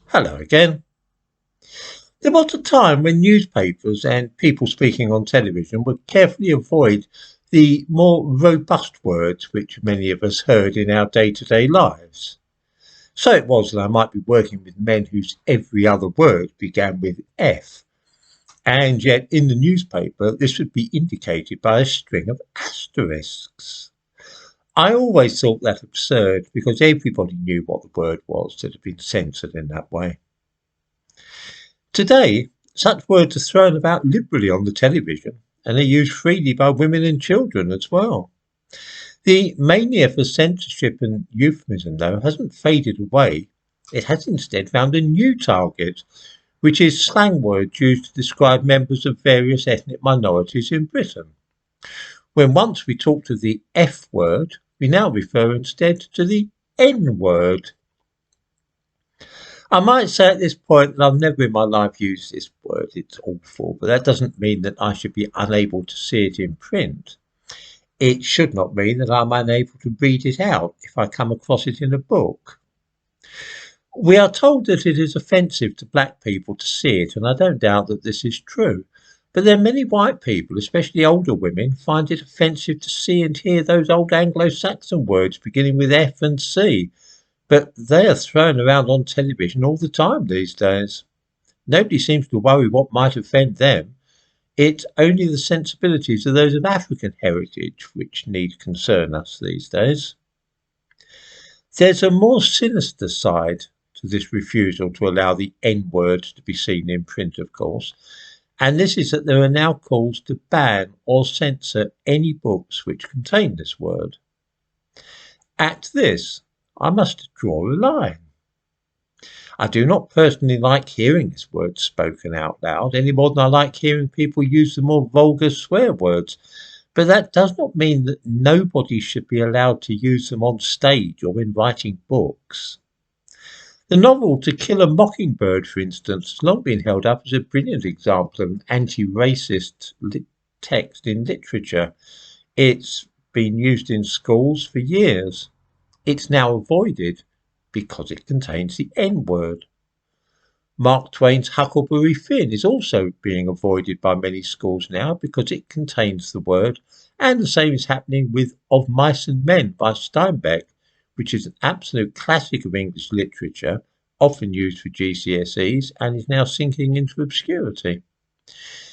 Hello again. There was a time when newspapers and people speaking on television would carefully avoid the more robust words which many of us heard in our day-to-day lives. So it was that I might be working with men whose every other word began with F, and yet in the newspaper this would be indicated by a string of asterisks. I always thought that absurd because everybody knew what the word was that had been censored in that way. Today, such words are thrown about liberally on the television, and are used freely by women and children as well. The mania for censorship and euphemism, though, hasn't faded away. It has instead found a new target, which is slang words used to describe members of various ethnic minorities in Britain. When once we talked of the F word, we now refer instead to the N word. I might say at this point that I've never in my life used this word. It's awful, but that doesn't mean that I should be unable to see it in print. It should not mean that I'm unable to read it out if I come across it in a book. We are told that it is offensive to black people to see it, and I don't doubt that this is true. But then many white people, especially older women, find it offensive to see and hear those old Anglo-Saxon words beginning with F and C, but they are thrown around on television all the time these days. Nobody seems to worry what might offend them. It's only the sensibilities of those of African heritage which need concern us these days. There's a more sinister side to this refusal to allow the N word to be seen in print, of course, and this is that there are now calls to ban or censor any books which contain this word. At this, I must draw a line. I do not personally like hearing this word spoken out loud any more than I like hearing people use the more vulgar swear words, but that does not mean that nobody should be allowed to use them on stage or in writing books. The novel To Kill a Mockingbird, for instance, has long been held up as a brilliant example of an anti-racist text in literature. It's been used in schools for years. It's now avoided because it contains the N word. Mark Twain's Huckleberry Finn is also being avoided by many schools now because it contains the word, and the same is happening with Of Mice and Men by Steinbeck, which is an absolute classic of English literature, often used for GCSEs, and is now sinking into obscurity.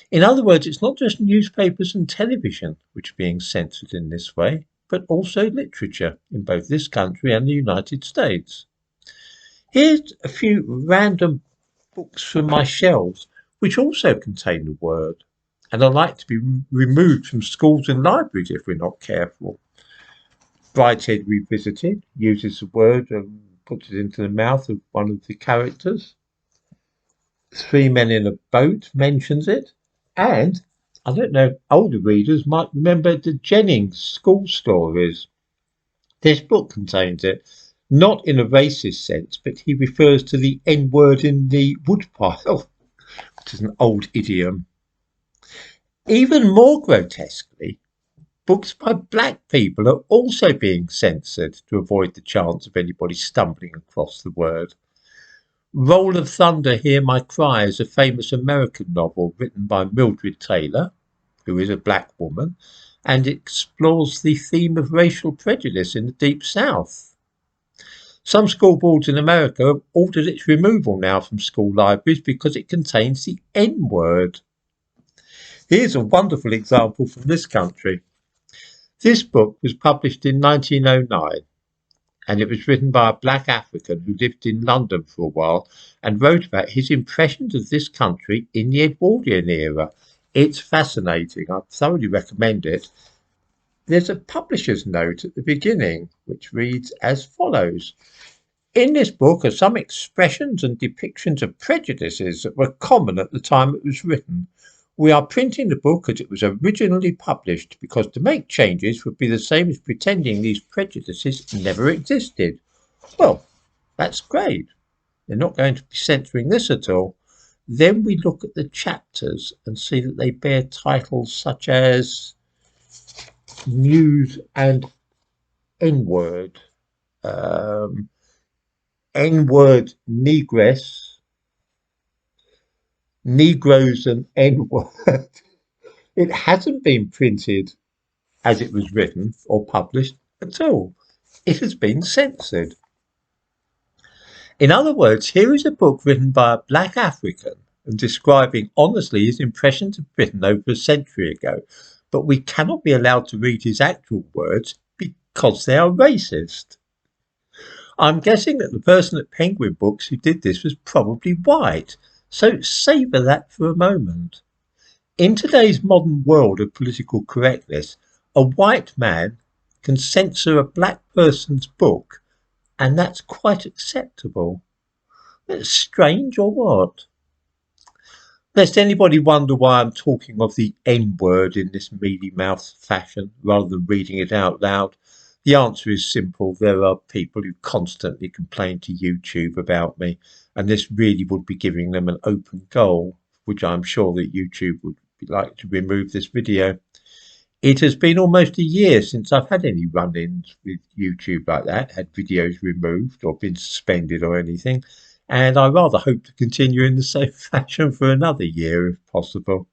In other words, it's not just newspapers and television which are being censored in this way, but also literature in both this country and the United States. Here's a few random books from my shelves which also contain the word and are like to be removed from schools and libraries if we're not careful. Brideshead Revisited uses the word and puts it into the mouth of one of the characters. Three Men in a Boat mentions it, and I don't know if older readers might remember the Jennings school stories. This book contains it, not in a racist sense, but he refers to the N word in the woodpile, which is an old idiom. Even more grotesquely, books by black people are also being censored to avoid the chance of anybody stumbling across the word. Roll of Thunder, Hear My Cry is a famous American novel written by Mildred Taylor, who is a black woman, and explores the theme of racial prejudice in the Deep South. Some school boards in America have ordered its removal now from school libraries because it contains the N word. Here's a wonderful example from this country. This book was published in 1909, and it was written by a black African who lived in London for a while and wrote about his impressions of this country in the Edwardian era. It's fascinating. I thoroughly recommend it. There's a publisher's note at the beginning which reads as follows. In this book are some expressions and depictions of prejudices that were common at the time it was written. We are printing the book as it was originally published because to make changes would be the same as pretending these prejudices never existed. Well, that's great. They're not going to be censoring this at all. Then we look at the chapters and see that they bear titles such as News and N-word, N-word Negress, Negroes and N-word. It hasn't been printed as it was written or published at all. It has been censored. In other words, here is a book written by a black African and describing honestly his impressions of Britain over a century ago, but we cannot be allowed to read his actual words because they are racist. I'm guessing that the person at Penguin Books who did this was probably white, so savour that for a moment. In today's modern world of political correctness, a white man can censor a black person's book, and that's quite acceptable. That's strange or what? Lest anybody wonder why I'm talking of the N word in this mealy mouthed fashion rather than reading it out loud, the answer is simple. There are people who constantly complain to YouTube about me, and this really would be giving them an open goal, which I'm sure that YouTube would like to remove this video. It has been almost a year since I've had any run-ins with YouTube like that, had videos removed or been suspended or anything, and I rather hope to continue in the same fashion for another year if possible.